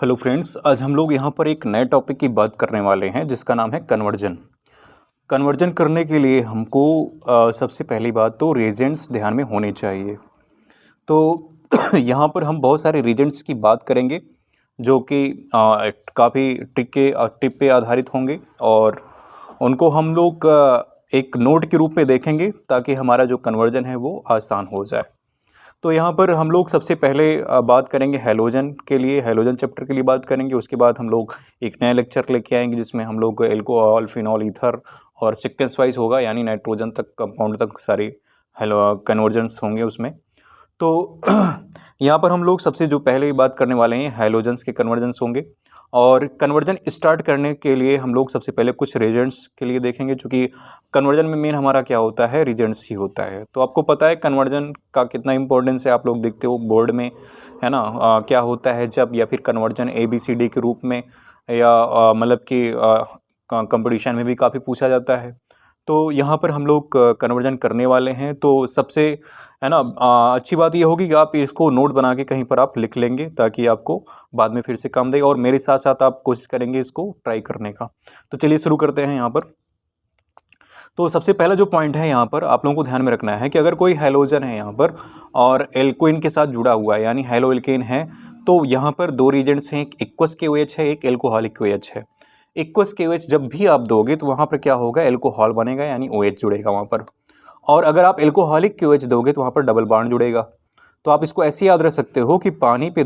Hello friends, आज हम लोग यहाँ पर एक नए टॉपिक की बात करने वाले हैं जिसका नाम है कन्वर्जन। कन्वर्जन करने के लिए हमको सबसे पहली बात तो रीजेंट्स ध्यान में होने चाहिए। तो यहाँ पर हम बहुत सारे रीजेंट्स की बात करेंगे जो कि काफ़ी टिप पे आधारित होंगे और उनको हम लोग एक नोट के रूप में देखेंगे ताकि हमारा जो कन्वर्जन है वो आसान हो जाए। तो यहाँ पर हम लोग सबसे पहले बात करेंगे हैलोजन के लिए, हैलोजन चैप्टर के लिए बात करेंगे। उसके बाद हम लोग एक नया लेक्चर लेके आएंगे जिसमें हम लोग एल्कोहल, फिनॉल, ईथर और सीक्वेंस वाइज होगा, यानी नाइट्रोजन तक, कंपाउंड तक सारी कन्वर्जेंस होंगे उसमें। तो यहाँ पर हम लोग सबसे जो पहले बात करने वाले हैं हैलोजन्स के कन्वर्जेंस होंगे। और कन्वर्जन स्टार्ट करने के लिए हम लोग सबसे पहले कुछ रिएजेंट्स के लिए देखेंगे, चूँकि कन्वर्जन में मेन हमारा क्या होता है, रिएजेंट्स ही होता है। तो आपको पता है कन्वर्जन का कितना इंपॉर्टेंस है, आप लोग देखते हो बोर्ड में, है ना। क्या होता है जब, या फिर कन्वर्जन ABCD के रूप में, या मतलब कि कंपटीशन में भी काफ़ी पूछा जाता है। तो यहाँ पर हम लोग कन्वर्जन करने वाले हैं। तो सबसे, है ना, अच्छी बात ये होगी कि आप इसको नोट बना के कहीं पर आप लिख लेंगे ताकि आपको बाद में फिर से काम देगा, और मेरे साथ साथ आप कोशिश करेंगे इसको ट्राई करने का। तो चलिए शुरू करते हैं यहाँ पर। तो सबसे पहला जो पॉइंट है यहाँ पर आप लोगों को ध्यान में रखना है कि अगर कोई हैलोजन है यहाँ पर और एल्कोइन के साथ जुड़ा हुआ है, यानी हैलो एल्केन है, तो यहाँ पर दो रिएजेंट्स हैं, एक एक्वस KOH है, एक एल्कोहलिक KOH है। एक्वस KOH जब भी आप दोगे तो वहाँ पर क्या होगा, एल्कोहल बनेगा, यानी OH जुड़ेगा वहाँ पर। और अगर आप एल्कोहलिक KOH दोगे तो वहाँ पर डबल बॉन्ड जुड़ेगा। तो आप इसको ऐसे याद रख सकते हो कि पानी पे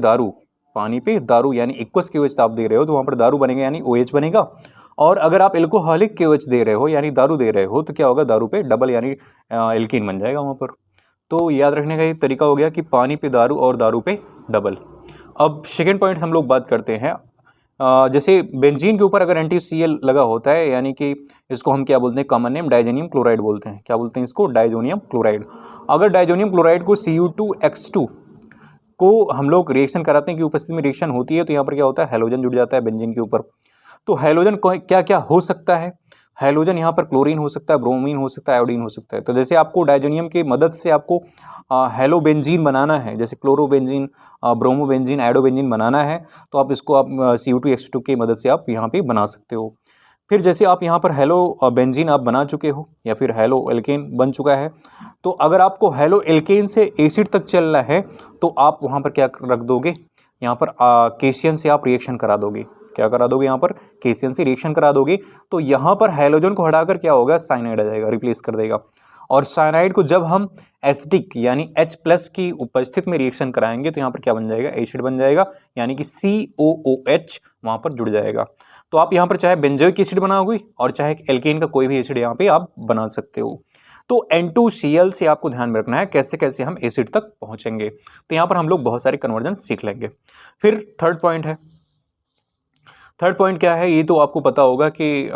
दारू यानी एक्वस KOH आप दे रहे हो तो वहाँ पर दारू बनेगा, यानी OH बनेगा। और अगर आप एल्कोहलिक KOH दे रहे हो यानी दारू दे रहे हो तो क्या होगा, दारू पे डबल यानी एल्कीन बन जाएगा वहाँ पर। तो याद रखने का ये तरीका हो गया कि पानी पे दारू और दारू पे डबल। अब सेकेंड पॉइंट हम लोग बात करते हैं, जैसे बेंजीन के ऊपर अगर NaCl लगा होता है, यानी कि इसको हम क्या बोलते हैं, कॉमन नेम डाइजोनियम क्लोराइड बोलते हैं। क्या बोलते हैं इसको, डाइजोनियम क्लोराइड। अगर डाइजोनियम क्लोराइड को Cu2X2 को हम लोग रिएक्शन कराते हैं कि उपस्थिति में रिएक्शन होती है, तो यहाँ पर क्या होता है, हैलोजन जुड़ जाता है बेंजीन के ऊपर। तो हैलोजन क्या क्या हो सकता है, हैलोजन यहाँ पर क्लोरीन हो सकता है, ब्रोमीन हो सकता है, आयोडीन हो सकता है। तो जैसे आपको डाइजोनियम की मदद से आपको हैलोबेंजीन बनाना है, जैसे क्लोरोबेंजीन, ब्रोमोबेंजीन, आयोडोबेंजीन बनाना है, तो आप इसको आप Cu2X2 की मदद से आप यहाँ पे बना सकते हो। फिर जैसे आप यहाँ पर हैलो बेंजीन आप बना चुके हो या फिर हैलो एल्केन बन चुका है, तो अगर आपको हैलो एल्केन से एसिड तक चलना है तो आप वहाँ पर क्या रख दोगे, यहाँ पर केशियन से आप रिएक्शन करा दोगे। क्या करा दोगे, यहाँ पर केशियन से रिएक्शन करा दोगे। तो यहाँ पर हैलोजन को हटाकर क्या होगा, साइनाइड आ जाएगा, रिप्लेस कर देगा। और साइनाइड को जब हम एसिडिक यानी H+ की उपस्थिति में रिएक्शन कराएंगे तो यहाँ पर क्या बन जाएगा, एसिड बन जाएगा, यानी कि COOH वहाँ पर जुड़ जाएगा। तो आप यहाँ पर चाहे बेंजोइक एसिड बनाओगे और चाहे एल्केन का कोई भी एसिड यहाँ पे आप बना सकते हो। तो N2Cl से आपको ध्यान में रखना है कैसे कैसे हम एसिड तक पहुँचेंगे। तो यहाँ पर हम लोग बहुत सारे कन्वर्जन सीख लेंगे। फिर थर्ड पॉइंट है, थर्ड पॉइंट क्या है, ये तो आपको पता होगा कि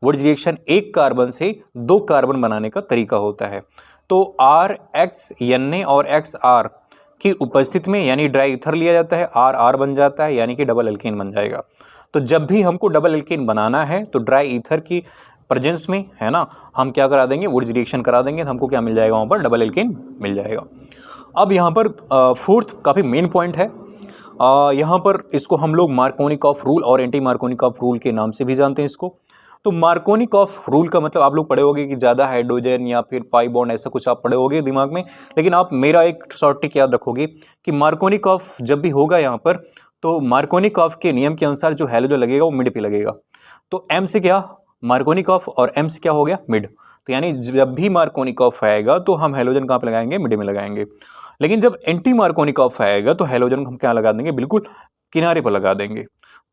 वुड्स रिएक्शन एक कार्बन से दो कार्बन बनाने का तरीका होता है। तो RX Na और XR की उपस्थिति में यानी ड्राई ईथर लिया जाता है, RR बन जाता है, यानी कि डबल एल्केन बन जाएगा। तो जब भी हमको डबल एल्केन बनाना है तो ड्राई ईथर की प्रेजेंस में, है ना, हम क्या करा देंगे, वुड्स रिएक्शन करा देंगे, तो हमको क्या मिल जाएगा, वहाँ पर डबल एल्केन मिल जाएगा। अब यहाँ पर फोर्थ काफ़ी मेन पॉइंट है, यहाँ पर इसको हम लोग मार्कोनिकॉफ रूल और एंटी मार्कोनिकॉफ रूल के नाम से भी जानते हैं इसको। तो मार्कोनिकॉफ रूल का मतलब आप लोग पढ़े होंगे कि ज़्यादा हाइड्रोजन या फिर पाई बॉन्ड, ऐसा कुछ आप पढ़े होंगे दिमाग में। लेकिन आप मेरा एक शॉर्ट ट्रिक याद रखोगे कि मार्कोनिकॉफ जब भी होगा यहाँ पर, तो मार्कोनिकॉफ के नियम के अनुसार जो हैलोजन लगेगा वो मिड पे लगेगा। तो M से क्या, मार्कोनिकॉफ, और M से क्या हो गया, मिड। तो यानी जब भी मार्कोनिकॉफ आएगा तो हम हैलोजन कहाँ पे लगाएंगे, मिड में लगाएंगे। लेकिन जब एंटी मार्कोनिकॉफ आएगा तो हैलोजन को हम क्या लगा देंगे, बिल्कुल किनारे पर लगा देंगे।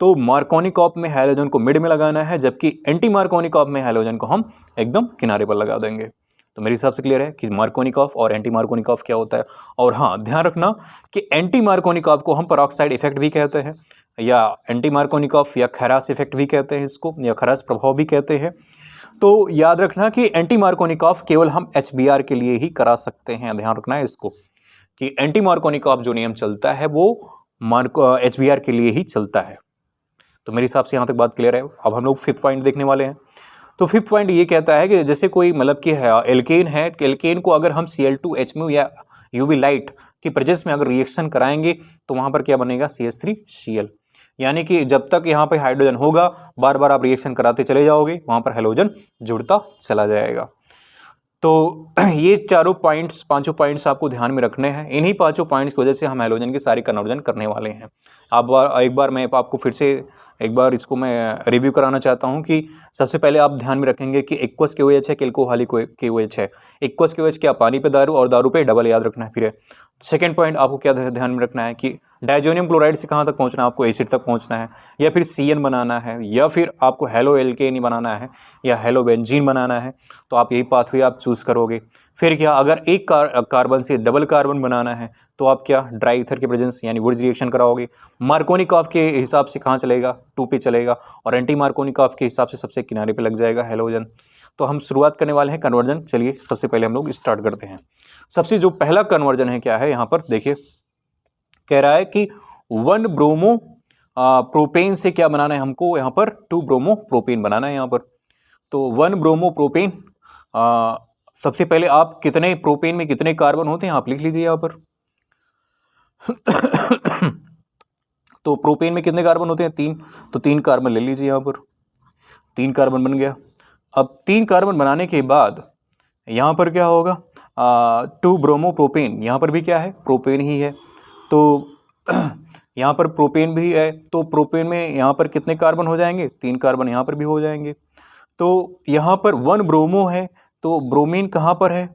तो मार्कोनिकॉफ में हैलोजन को मिड में लगाना है, जबकि एंटी मार्कोनिकॉफ में हैलोजन को हम एकदम किनारे पर लगा देंगे। तो मेरे हिसाब से क्लियर है कि मार्कोनिकॉफ और एंटी मार्कोनिकॉफ क्या होता है। और हाँ, ध्यान रखना कि एंटी मार्कोनिकॉफ को हम पेरोक्साइड इफेक्ट भी कहते हैं, या एंटी मार्कोनिकॉफ या खरास इफेक्ट भी कहते हैं इसको, या खरास प्रभाव भी कहते हैं। तो याद रखना कि एंटी मार्कोनिकॉफ केवल हम HBr के लिए ही करा सकते हैं। ध्यान रखना है इसको कि एंटी मार्कोनिकॉफ जो नियम चलता है वो HBr के लिए ही चलता है। तो मेरे हिसाब से यहाँ तक बात क्लियर है। अब हम लोग फिफ्थ पॉइंट देखने वाले हैं। तो फिफ्थ पॉइंट ये कहता है कि जैसे कोई मतलब कि एल्केन है, एल्केन को अगर हम Cl2H या UV लाइट की प्रेजेंस में अगर रिएक्शन कराएंगे तो वहाँ पर क्या बनेगा, CH3Cl। यानी कि जब तक यहाँ पे हाइड्रोजन होगा बार बार आप रिएक्शन कराते चले जाओगे, वहाँ पर हैलोजन जुड़ता चला जाएगा। तो ये चारों पॉइंट्स, पांचों पॉइंट्स आपको ध्यान में रखने हैं। इन्हीं पांचों पॉइंट्स की वजह से हम हैलोजन की सारी कन्वर्जन करने वाले हैं। एक बार मैं आपको फिर से एक बार इसको मैं रिव्यू कराना चाहता हूं कि सबसे पहले आप ध्यान में रखेंगे कि एक्वस KOH है कि एल्कोहलिक KOH है। एक्वस KOH क्या, पानी पे दारू और दारू पे डबल, याद रखना है। फिर सेकेंड पॉइंट आपको क्या ध्यान में रखना है कि डायजोनियम क्लोराइड से कहाँ तक पहुँचना है, आपको एसिड तक पहुँचना है, या फिर CN बनाना है, या फिर आपको हेलो एल्केन बनाना है, या हेलो बेंजीन बनाना है। तो आप यही पाथवे आप चूज़ करोगे। फिर क्या, अगर एक कार्बन से डबल कार्बन बनाना है तो आप क्या, ड्राई ईथर के प्रेजेंस यानी वुड्स रिएक्शन कराओगे। मार्कोनिकॉफ के हिसाब से कहाँ चलेगा, 2 पे चलेगा, और एंटी मार्कोनिकॉफ के हिसाब से सबसे किनारे पे लग जाएगा हैलोजन। तो हम शुरुआत करने वाले हैं कन्वर्जन। चलिए सबसे पहले हम लोग स्टार्ट करते हैं। सबसे जो पहला कन्वर्जन है क्या है, यहाँ पर देखिए कह रहा है कि 1 ब्रोमो प्रोपेन से क्या बनाना है हमको, यहाँ पर 2 ब्रोमो प्रोपेन बनाना है यहाँ पर। तो 1 ब्रोमो प्रोपेन, सबसे पहले आप कितने प्रोपेन में कितने कार्बन होते हैं आप लिख लीजिए यहाँ पर। तो प्रोपेन में कितने कार्बन होते हैं, 3, तो 3 कार्बन ले लीजिए यहाँ पर। 3 कार्बन बन गया। अब 3 कार्बन बनाने के बाद यहाँ पर क्या होगा, 2 ब्रोमो प्रोपेन, यहाँ पर भी क्या है, प्रोपेन ही है। तो यहाँ पर प्रोपेन भी है, तो प्रोपेन में यहाँ पर कितने कार्बन हो जाएंगे, 3 कार्बन यहाँ पर भी हो जाएंगे। तो यहाँ पर 1 ब्रोमो है, तो ब्रोमीन कहाँ पर है,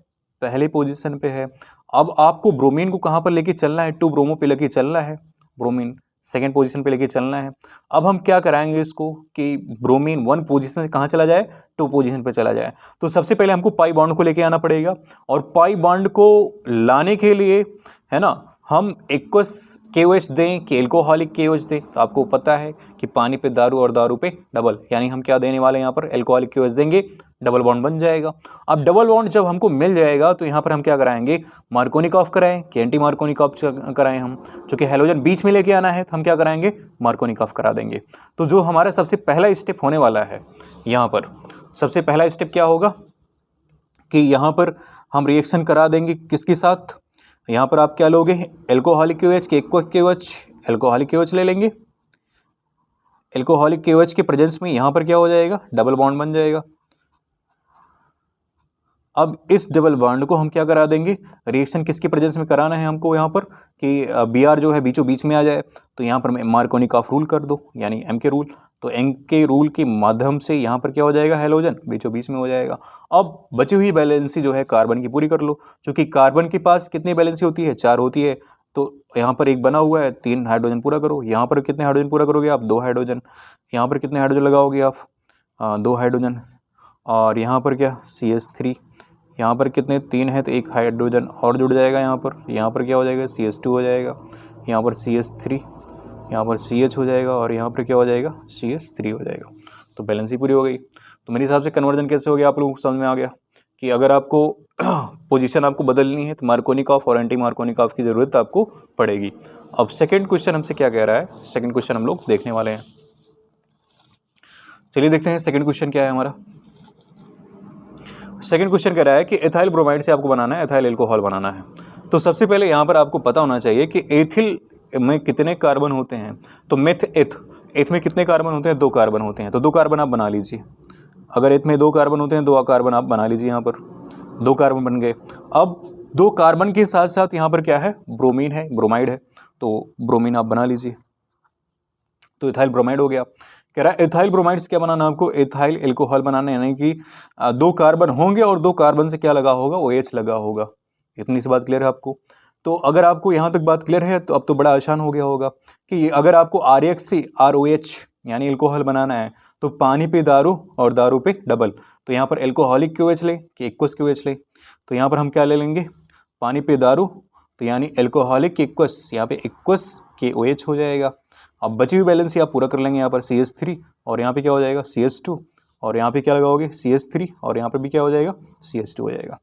पहले पोजीशन पे है। अब आपको ब्रोमीन को कहाँ पर लेके चलना है, 2 ब्रोमो पे लेके चलना है, ब्रोमीन सेकेंड पोजीशन पे लेके चलना है। अब हम क्या कराएंगे इसको कि ब्रोमीन 1 पोजीशन से कहाँ चला जाए, 2 पोजीशन पे चला जाए। तो सबसे पहले हमको पाई बॉन्ड को लेके आना पड़ेगा, और पाई बॉन्ड को लाने के लिए है ना, हम एक्वस KOH दें कि एल्कोहलिक KOH दें। तो आपको पता है कि पानी पे दारू और दारू पे डबल, यानी हम क्या देने वाले हैं यहाँ पर, एल्कोहलिक KOH देंगे, डबल बॉन्ड बन जाएगा। अब डबल बॉन्ड जब हमको मिल जाएगा तो यहाँ पर हम क्या कराएंगे, मार्कोनिकॉफ कराएं कि एंटी मार्कोनिकॉफ कराएं। हम चूँकि हैलोजन बीच में लेके आना है तो हम क्या कराएंगे, मार्कोनिकॉफ करा देंगे। तो जो हमारा सबसे पहला स्टेप होने वाला है यहाँ पर, सबसे पहला स्टेप क्या होगा कि यहाँ पर हम रिएक्शन करा देंगे किसके साथ, यहाँ पर आप क्या लोगे, एल्कोहलिक KOH के एक्वस KOH, एल्कोहलिक KOH ले लेंगे। एल्कोहलिक KOH के प्रेजेंस में यहाँ पर क्या हो जाएगा, डबल बॉन्ड बन जाएगा। अब इस डबल बॉन्ड को हम क्या करा देंगे, रिएक्शन किसके प्रेजेंस में कराना है हमको यहाँ पर कि Br जो है बीचों बीच में आ जाए। तो यहाँ पर मार्कोनिकॉफ रूल कर दो, यानी M के रूल। तो M के रूल के माध्यम से यहाँ पर क्या हो जाएगा, हैलोजन बीचों बीच में हो जाएगा। अब बची हुई बैलेंसी जो है कार्बन की पूरी कर लो, क्योंकि कार्बन के पास कितनी बैलेंसी होती है, 4 होती है। तो यहाँ पर एक बना हुआ है, 3 हाइड्रोजन पूरा करो। यहाँ पर कितने हाइड्रोजन पूरा करोगे आप, 2 हाइड्रोजन। यहाँ पर कितने हाइड्रोजन लगाओगे आप, 2 हाइड्रोजन। और यहाँ पर क्या, CH3। यहाँ पर कितने, 3 है, तो 1 हाइड्रोजन और जुड़ जाएगा यहाँ पर क्या हो जाएगा, CH2 हो जाएगा। यहाँ पर CH3, यहाँ पर CH हो जाएगा, और यहाँ पर क्या हो जाएगा, CH3 हो जाएगा। तो बैलेंस ही पूरी हो गई। तो मेरे हिसाब से कन्वर्जन कैसे हो गया आप लोगों को समझ में आ गया कि अगर आपको पोजीशन आपको बदलनी है तो मार्कोनिकॉफ और एंटी मार्कोनिकॉफ की ज़रूरत आपको पड़ेगी। अब सेकेंड क्वेश्चन हमसे क्या कह रहा है, सेकेंड क्वेश्चन हम लोग देखने वाले हैं। चलिए देखते हैं सेकेंड क्वेश्चन क्या है हमारा। सेकंड क्वेश्चन कह रहा है कि एथाइल ब्रोमाइड से आपको बनाना है एथाइल एल्कोहल बनाना है। तो सबसे पहले यहाँ पर आपको पता होना चाहिए कि एथिल में कितने कार्बन होते हैं। तो एथ में कितने कार्बन होते हैं, 2 कार्बन होते हैं। तो 2 कार्बन आप बना लीजिए। अगर एथ में 2 कार्बन होते हैं, 2 कार्बन आप बना लीजिए। यहाँ पर 2 कार्बन बन गए। अब 2 कार्बन के साथ साथ यहाँ पर क्या है, ब्रोमीन है, ब्रोमाइड है, तो ब्रोमीन आप बना लीजिए। तो एथाइल ब्रोमाइड हो गया। कह रहा है एथाइल ब्रोमाइड से क्या बनाना आपको, एथाइल एल्कोहल बनाना, यानी कि 2 कार्बन होंगे और 2 कार्बन से क्या लगा होगा, OH लगा होगा। इतनी सी बात क्लियर है आपको। तो अगर आपको यहाँ तक बात क्लियर है तो अब तो बड़ा आसान हो गया होगा कि अगर आपको RX से ROH यानी एल्कोहल बनाना है तो पानी पे दारू और दारू पे डबल। तो यहाँ पर एल्कोहलिक KOH ले कि एक्वस KOH ले। तो यहाँ पर हम क्या ले लेंगे, पानी पे दारू, तो यानी एल्कोहलिक एक्वस, यहाँ पे एक्वस KOH हो जाएगा। अब बची हुई बैलेंस आप पूरा कर लेंगे। यहाँ पर CH3 और यहाँ पे क्या हो जाएगा, CH2, और यहाँ पे क्या लगाओगे, CH3, और यहाँ पर भी क्या हो जाएगा, CH2 हो जाएगा।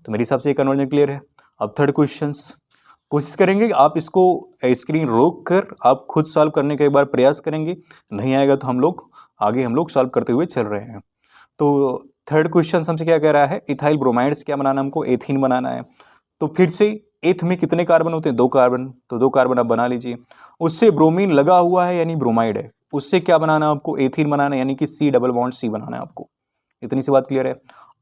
तो मेरे हिसाब से ये कन्वर्जन क्लियर है। अब थर्ड कोशिश करेंगे कि आप इसको स्क्रीन रोक कर आप खुद सॉल्व करने का एक बार प्रयास करेंगे। नहीं आएगा तो हम लोग सॉल्व करते हुए चल रहे हैं। तो थर्ड क्वेश्चन हमसे क्या कह रहा है, इथाइल ब्रोमाइड से क्या बनाना, हमको एथीन बनाना है। तो फिर से एथ में कितने कार्बन होते हैं, 2 कार्बन, तो 2 कार्बन आप बना लीजिए। उससे ब्रोमीन लगा हुआ है यानी ब्रोमाइड है, उससे क्या बनाना है आपको, एथीन बनाना है यानी कि C डबल बॉन्ड C बनाना है आपको। इतनी सी बात क्लियर है।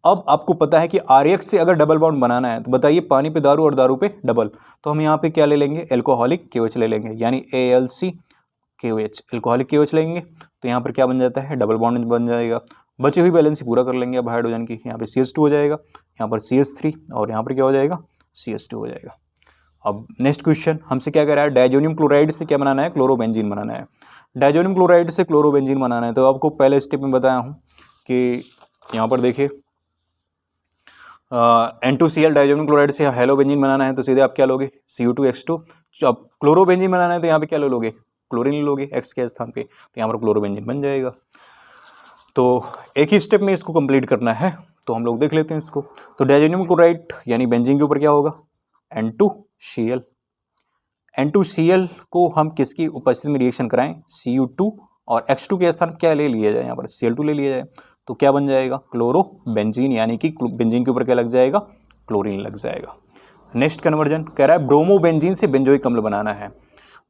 अब आपको पता है कि RX से अगर डबल बॉन्ड बनाना है तो बताइए पानी पे दारू और दारू पे डबल, तो हम यहाँ पे क्या ले लेंगे, एल्कोहलिक KOH ले लेंगे यानी AlCKOH, एल्कोहलिक KOH लेंगे तो यहाँ पर क्या बन जाता है, डबल बॉन्ड बन जाएगा। बची हुई बैलेंस पूरा कर लेंगे अब हाइड्रोजन की, यहाँ पे CH2 हो जाएगा, यहाँ पर CH3 और यहाँ पर क्या हो जाएगा, CH2 हो जाएगा। अब नेक्स्ट क्वेश्चन हमसे क्या कह रहा है, डायजोनियम क्लोराइड से क्या बनाना है, क्लोरोबेंजीन बनाना है। डायजोनियम क्लोराइड से क्लोरोबेंजीन बनाना है तो आपको पहले स्टेप में बताया हूँ कि यहाँ पर देखिए N2Cl डायजोनियम क्लोराइड से हेलोबेंजीन बनाना है तो सीधे आप क्या लोगे, Cu2H2। अब क्लोरोबेंजीन बनाना है तो यहाँ पे क्या ले लोगे, क्लोरीन ले लोगे X के स्थान पे, तो यहाँ पर क्लोरोबेंजीन बन जाएगा। तो एक ही स्टेप में इसको कंप्लीट करना है, तो हम लोग देख लेते हैं इसको। तो डायजोनियम क्लोराइड यानी बेंजीन के ऊपर क्या होगा, N2Cl। N2Cl को हम किसकी उपस्थिति में रिएक्शन कराएं, Cu2 और H2 के स्थान क्या ले लिया जाए, यहाँ पर Cl2 ले लिया जाए तो क्या बन जाएगा, क्लोरोबेंजीन, यानी कि बेंजीन के ऊपर क्या लग जाएगा, क्लोरीन लग जाएगा। नेक्स्ट कन्वर्जन कह रहा है ब्रोमोबेंजीन से बेंजोइक अम्ल बनाना है।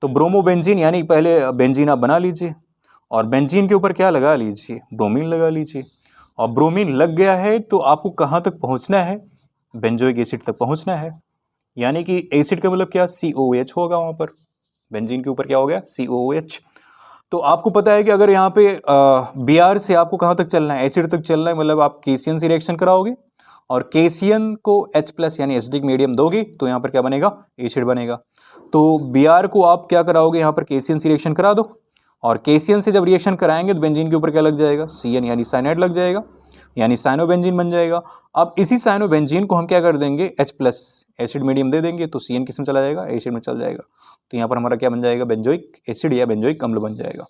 तो ब्रोमोबेंजीन यानी पहले बेंजीन आप बना लीजिए और बेंजीन के ऊपर क्या लगा लीजिए, ब्रोमीन लगा लीजिए। और ब्रोमीन लग गया है तो आपको कहाँ तक पहुँचना है, बेंजोइक एसिड तक पहुँचना है, यानी कि एसिड का मतलब क्या, COH होगा वहाँ पर, बेंजीन के ऊपर क्या हो गया, COH। तो आपको पता है कि अगर यहाँ पे Br से आपको कहाँ तक चलना है, एसिड तक चलना है, मतलब आप केसियन से रिएक्शन कराओगे और केसियन को H+ यानी एसिडिक मीडियम दोगे तो यहाँ पर क्या बनेगा, एसिड बनेगा। तो Br को आप क्या कराओगे, यहाँ पर केसियन से रिएक्शन करा दो और केसियन से जब रिएक्शन कराएंगे तो बेंजीन के ऊपर क्या लग जाएगा, CN यानी साइनाइड लग जाएगा, यानी साइनोबेंजीन बन जाएगा। अब इसी साइनोबेंजीन को हम क्या कर देंगे, H+ एसिड मीडियम दे देंगे तो CN किस में चला जाएगा, एसिड में चल जाएगा। तो यहाँ पर हमारा क्या बन जाएगा, बेंजोइक एसिड या बेंजोइक अम्ल बन जाएगा।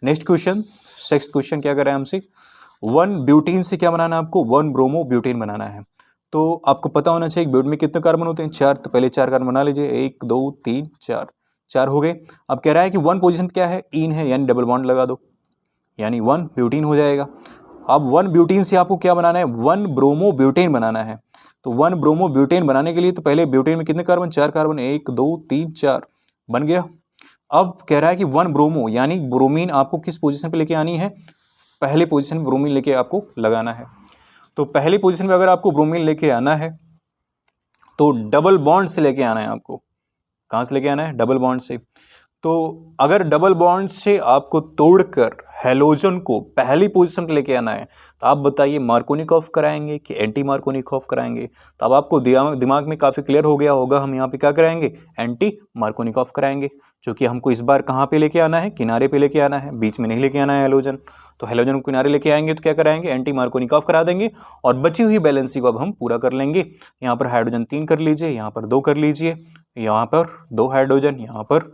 नेक्स्ट क्वेश्चन, सिक्स्थ क्वेश्चन क्या कर रहे हैं हमसे, 1 ब्यूटीन से क्या बनाना है आपको, 1 ब्रोमो ब्यूटीन बनाना है। तो आपको पता होना चाहिए ब्यूट में कितने कार्बन होते हैं, 4, तो पहले 4 कार्बन बना लीजिए, 1 2 3 4, 4 हो गए। अब कह रहा है कि 1 पोजीशन क्या है, इन है यानी डबल बॉन्ड लगा दो, यानी 1 ब्यूटीन हो जाएगा। अब 1 ब्यूटीन से आपको क्या बनाना है, 1 ब्रोमो ब्यूटेन बनाना है। तो 1 ब्रोमो ब्यूटेन बनाने के लिए तो पहले ब्यूटेन में कितने कार्बन, 4 कार्बन, 1 2 3 4 बन गया। अब कह रहा है कि 1 ब्रोमो यानी ब्रोमीन आपको किस पोजीशन पे लेके आनी है, पहले पोजीशन में ब्रोमीन लेके आपको लगाना है। तो पहली पोजीशन पे अगर आपको ब्रोमीन लेके आना है तो डबल बॉन्ड से लेके आना है आपको, कहाँ से लेके आना है, डबल बॉन्ड से। तो अगर डबल बॉन्ड से आपको तोड़कर हेलोजन को पहली पोजीशन पर लेके आना है तो आप बताइए मार्कोनिकॉफ कराएंगे कि एंटी मार्कोनिकॉफ कराएंगे। तो अब आपको दिमाग में काफ़ी क्लियर हो गया होगा, हम यहाँ पे क्या कराएंगे, एंटी मार्कोनिकॉफ कराएंगे, क्योंकि हमको इस बार कहाँ पे लेके आना है, किनारे पे लेके आना है, बीच में नहीं लेके आना है हेलोजन। तो हेलोजन को किनारे लेके आएंगे तो क्या कराएंगे, एंटी मार्कोनिकॉफ करा देंगे और बची हुई बैलेंसी को अब हम पूरा कर लेंगे। यहाँ पर हाइड्रोजन 3 कर लीजिए, यहाँ पर 2 कर लीजिए, यहाँ पर 2 हाइड्रोजन, यहाँ पर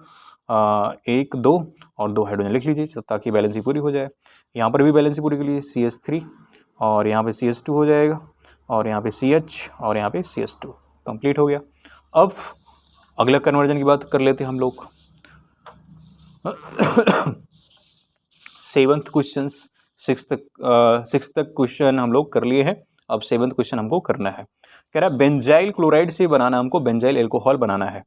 1 2 और 2 हाइड्रोजन लिख लीजिए ताकि बैलेंसी पूरी हो जाए। यहाँ पर भी बैलेंसी पूरी कर लीजिए, CH3 और यहाँ पे CH2 हो जाएगा और यहाँ पे CH और यहाँ पे CH2 कंप्लीट हो गया। अब अगला कन्वर्जन की बात कर लेते हैं हम लोग। 7th क्वेश्चन, 6 तक क्वेश्चन हम लोग कर लिए हैं, अब 7th क्वेश्चन हमको करना है। कह रहा है बेंजाइल क्लोराइड से बनाना, हमको बेंजाइल एल्कोहल बनाना है।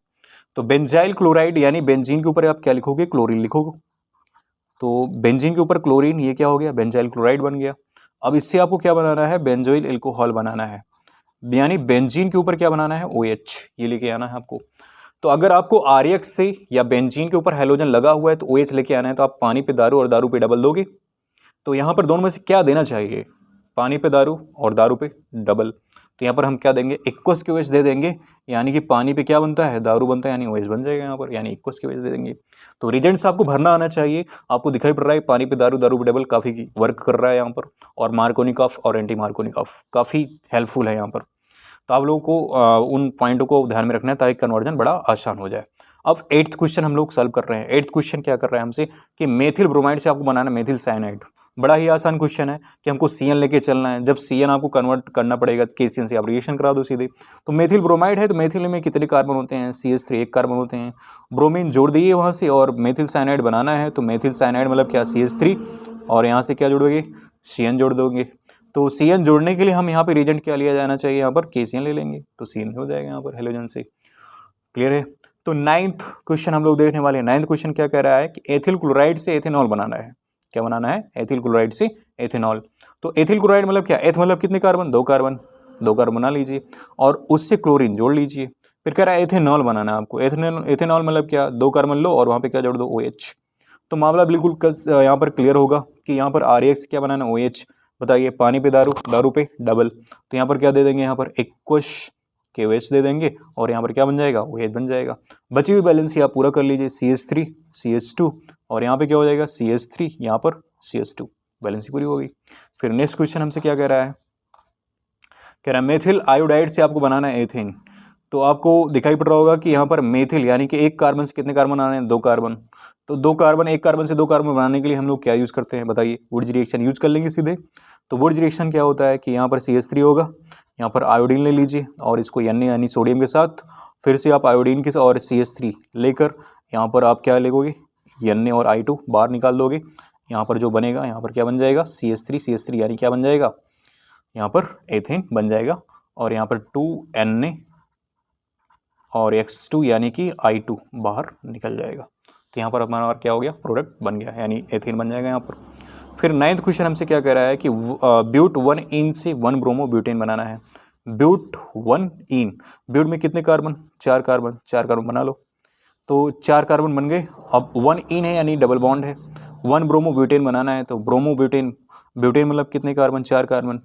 तो बेंजाइल क्लोराइड यानी बेंजीन के ऊपर आप क्या लिखोगे, क्लोरीन लिखोगे। तो बेंजीन के ऊपर क्लोरीन, ये क्या हो गया, बेंजाइल क्लोराइड बन गया। अब इससे आपको क्या बनाना है, बेंजोइल एल्कोहल बनाना है, यानी बेंजीन के ऊपर क्या बनाना है, OH, ये लेके आना है आपको। तो अगर आपको RX से या बेंजीन के ऊपर हेलोजन लगा हुआ है तो OH लेके आना है, तो आप पानी पे दारू और दारू पे डबल दोगे। तो यहाँ पर दोनों में से क्या देना चाहिए, पानी पे दारू और दारू पे डबल। तो यहाँ पर हम क्या देंगे, इक्वस के OH दे देंगे, यानी कि पानी पे क्या बनता है, दारू बनता है, यानी OH बन जाएगा यहाँ पर, यानी इक्वस के OH दे देंगे। तो रिजेंट्स आपको भरना आना चाहिए। आपको दिखाई पड़ रहा है पानी पे दारू, दारू पे डबल काफ़ी वर्क कर रहा है यहाँ पर, और मार्कोनिकॉफ और एंटी मार्कोनिकॉफ काफ़ी हेल्पफुल है यहाँ पर। तो आप लोगों को उन पॉइंटों को ध्यान में रखना है ताकि कन्वर्जन बड़ा आसान हो जाए। अब 8th क्वेश्चन हम लोग सॉल्व कर रहे हैं। 8th क्वेश्चन क्या कर रहा है हमसे कि मेथिल ब्रोमाइड से आपको बनाना मेथिल साइनाइड। बड़ा ही आसान क्वेश्चन है कि हमको CN लेके चलना है। जब CN आपको कन्वर्ट करना पड़ेगा KCN से आप रिएक्शन करा दो सीधे। तो मेथिल ब्रोमाइड है तो मेथिल में कितने कार्बन होते हैं, CH3 1 कार्बन होते हैं। ब्रोमीन जोड़ दिए वहाँ से और मेथिल साइनाइड बनाना है। तो मेथिल साइनाइड मतलब क्या, CH3 और यहाँ से क्या जोड़ोगे, CN जोड़ दोगे। तो CN जोड़ने के लिए हम यहाँ पे रिएजेंट क्या लिया जाना चाहिए, यहाँ पर KCN ले लेंगे तो CN हो जाएगा यहाँ पर हेलोजन से। क्लियर है। तो 9th क्वेश्चन हम लोग देखने वाले हैं। 9th क्वेश्चन क्या कह रहा है कि एथिल क्लोराइड से एथेनॉल बनाना है। क्या बनाना है? एथिल क्लोराइड से एथेनॉल। तो एथिल क्लोराइड मतलब क्या? एथ मतलब कितने कार्बन? 2 कार्बन, 2 कार्बन बना लीजिए और उससे क्लोरीन जोड़ लीजिए। फिर कह रहा है एथेनॉल बनाना है आपको। एथेनॉल मतलब क्या? 2 कार्बन लो और वहाँ पे क्या जोड़ दो? OH। तो मामला बिल्कुल यहाँ पर क्लियर होगा कि यहाँ पर RAX क्या बनाना? OH। बताइए, पानी पे दारू, दारू पे डबल, तो यहाँ पर क्या दे देंगे? यहाँ पर एक्वश KOH दे देंगे और यहाँ पर क्या बन जाएगा? OH बन जाएगा। बची हुई बैलेंस आप पूरा कर लीजिए, CH3 CH2 और यहाँ पे क्या हो जाएगा? CH3, यहाँ पर CH2, बैलेंस पूरी हो गई। फिर नेक्स्ट क्वेश्चन हमसे क्या कह रहा है? कह रहा है मेथिल आयोडाइड से आपको बनाना है एथेन। तो आपको दिखाई पड़ रहा होगा कि यहाँ पर मेथिल यानी कि एक कार्बन से कितने कार्बन आने हैं? 2 कार्बन। तो 2 कार्बन, एक कार्बन से 2 कार्बन बनाने के लिए हम लोग क्या यूज़ करते हैं? बताइए, वुड्स रिएक्शन यूज कर लेंगे सीधे। तो वुड्स रिएक्शन क्या होता है कि यहाँ पर CH3 होगा, यहाँ पर आयोडीन ले लीजिए और इसको Na यानी सोडियम के साथ, फिर से आप आयोडीन के साथ और CH3 लेकर यहाँ पर आप क्या लगोगे? Na और I2 बाहर निकाल दोगे। यहाँ पर जो बनेगा, यहाँ पर क्या बन जाएगा? CH3 यानी क्या बन जाएगा? यहाँ पर एथेन बन जाएगा और यहाँ पर 2Na और X2 यानी कि I2 बाहर निकल जाएगा। तो यहाँ पर हमारा क्या हो गया? प्रोडक्ट बन गया, यानी एथेन बन जाएगा यहाँ पर। फिर 9th क्वेश्चन हमसे क्या कह रहा है कि ब्यूट 1 से 1 ब्रोमो ब्यूटेन बनाना है। ब्यूट 1 ब्यूट में कितने कार्बन? 4 कार्बन, 4 कार्बन बना लो। तो 4 कार्बन बन गए। अब 1 है यानी डबल बॉन्ड है। 1 ब्रोमो ब्यूटेन बनाना है, तो ब्रोमो ब्यूटेन, ब्यूटेन मतलब कितने कार्बन? 4 कार्बन,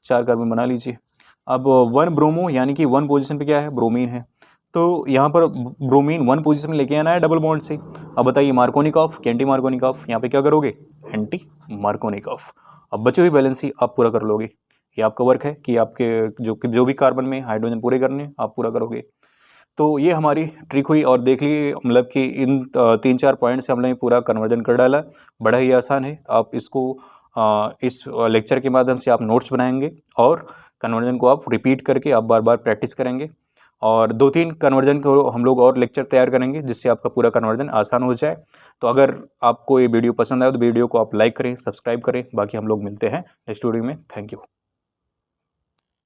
4 कार्बन बना लीजिए। अब 1 ब्रोमो यानी कि 1 पोजीशन पे क्या है? ब्रोमीन है। तो यहाँ पर ब्रोमीन 1 पोजीशन में लेके आना है डबल बॉन्ड से। अब बताइए मार्कोनिकॉफ कि एंटी मार्कोनिकॉफ, यहाँ पे क्या करोगे? Anti Markovnikov. अब बची हुई बैलेंस ही आप पूरा कर लोगे। ये आपका वर्क है कि आपके जो भी कार्बन में हाइड्रोजन पूरे करने आप पूरा करोगे। तो ये हमारी ट्रिक हुई और देख लीजिए मतलब कि इन 3-4 पॉइंट से हमने पूरा कन्वर्जन कर डाला। बड़ा ही आसान है। आप इसको इस लेक्चर के माध्यम से आप नोट्स बनाएंगे और कन्वर्जन को आप रिपीट करके आप बार बार प्रैक्टिस करेंगे और 2-3 कन्वर्जन को हम लोग और लेक्चर तैयार करेंगे जिससे आपका पूरा कन्वर्जन आसान हो जाए। तो अगर आपको ये वीडियो पसंद आए तो वीडियो को आप लाइक करें, सब्सक्राइब करें। बाकी हम लोग मिलते हैं नेक्स्ट वीडियो में। Thank you.